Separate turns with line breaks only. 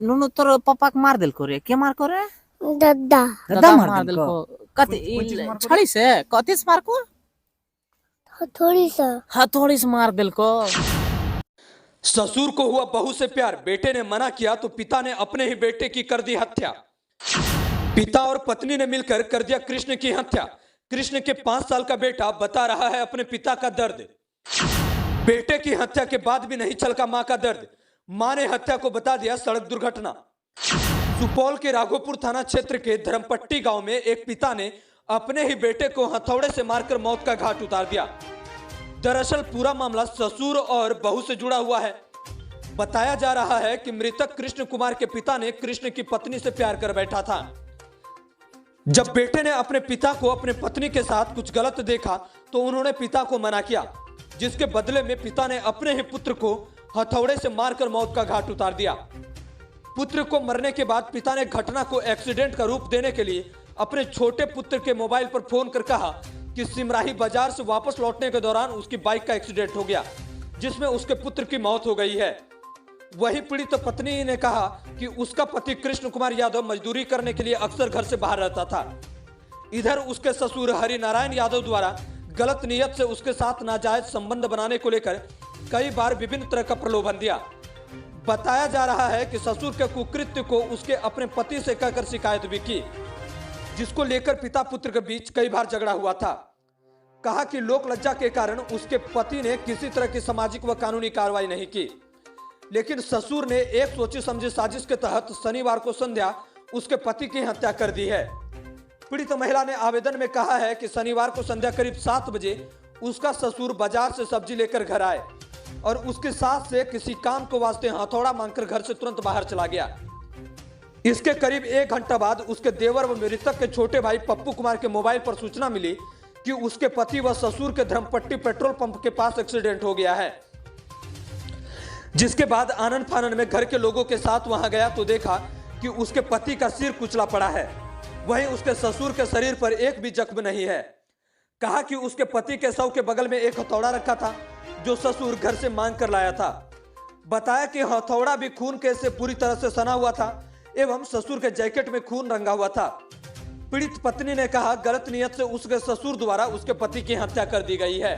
नुनु तोर पापा के मार दिल को रे के मार को रे
दादा
दादा मार दिल को कति छड़ी से कति से मार को हथौड़ी से मार दिल को।
ससुर को हुआ बहू से प्यार, बेटे ने मना किया तो पिता ने अपने ही बेटे की कर दी हत्या। पिता और पत्नी ने मिलकर कर दिया कृष्ण की हत्या। कृष्ण के 5 साल का बेटा बता रहा है अपने पिता का दर्द। बेटे की हत्या के बाद भी नहीं छलका मां का दर्द। मां ने हत्या को बता दिया सड़क दुर्घटना। सुपौल के राघोपुर थाना क्षेत्र के धर्मपट्टी गांव में एक पिता ने अपने ही बेटे को हथौड़े से मारकर मौत का घाट उतार दिया। दरअसल पूरा मामला ससुर और बहू से जुड़ा हुआ है। बताया जा रहा है कि मृतक कृष्ण कुमार के पिता ने कृष्ण की पत्नी से प्यार कर बैठा था। जब बेटे ने अपने पिता को अपने पत्नी के साथ कुछ गलत देखा तो उन्होंने पिता को मना किया, जिसके बदले में पिता ने अपने ही पुत्र को हथौड़े से मारकर मौत का घाट उतार दिया। पुत्र को मरने के बाद पिता ने घटना को एक्सीडेंट का रूप देने के लिए अपने छोटे पुत्र के मोबाइल पर फोन कर कहा कि सिमराही बाजार से वापस लौटने के दौरान उसकी बाइक का एक्सीडेंट हो गया, जिसमें उसके पुत्र की मौत हो गई है। वही पीड़ित पत्नी ने कहा कि उसका पति कृष्ण कुमार यादव मजदूरी करने के लिए अक्सर घर से बाहर रहता था। इधर उसके ससुर हरिनारायण यादव द्वारा गलत नियत से उसके साथ नाजायज संबंध बनाने को लेकर कई बार विभिन्न तरह का प्रलोभन दिया। बताया जा रहा है कि ससुर के कुकृत्य को उसके अपने पति से कहकर शिकायत भी की, जिसको लेकर पिता पुत्र के बीच कई बार झगड़ा हुआ था। कहा कि लोक लज्जा के कारण उसके पति ने किसी तरह की सामाजिक व कानूनी कार्रवाई नहीं की, लेकिन ससुर ने एक सोची समझी साजिश के तहत शनिवार को संध्या उसके पति की हत्या कर दी है। पीड़ित महिला ने आवेदन में कहा है कि शनिवार को संध्या करीब 7 बजे उसका ससुर बाजार से सब्जी लेकर घर आए और उसके सास से किसी काम को वास्ते हथौड़ा मांगकर घर से तुरंत बाहर चला गया। इसके करीब 1 घंटा बाद उसके देवर व मृतक के छोटे भाई पप्पू कुमार के मोबाइल पर सूचना मिली कि उसके पति व ससुर के धर्मपट्टी पेट्रोल पंप के पास एक्सीडेंट हो गया है। जिसके बाद आनन फानन में घर के लोगों के साथ वहां गया तो देखा कि उसके पति का सिर कुचला पड़ा है, वहीं उसके ससुर के शरीर पर एक भी जख्म नहीं है। कहा कि उसके पति के शव के बगल में एक हथौड़ा रखा था जो ससुर घर से मांग कर लाया था। बताया कि हथौड़ा भी खून के से पूरी तरह से सना हुआ था एवं ससुर के जैकेट में खून रंगा हुआ था। पीड़ित पत्नी ने कहा गलत नियत से उसके ससुर द्वारा उसके पति की हत्या कर दी गई है।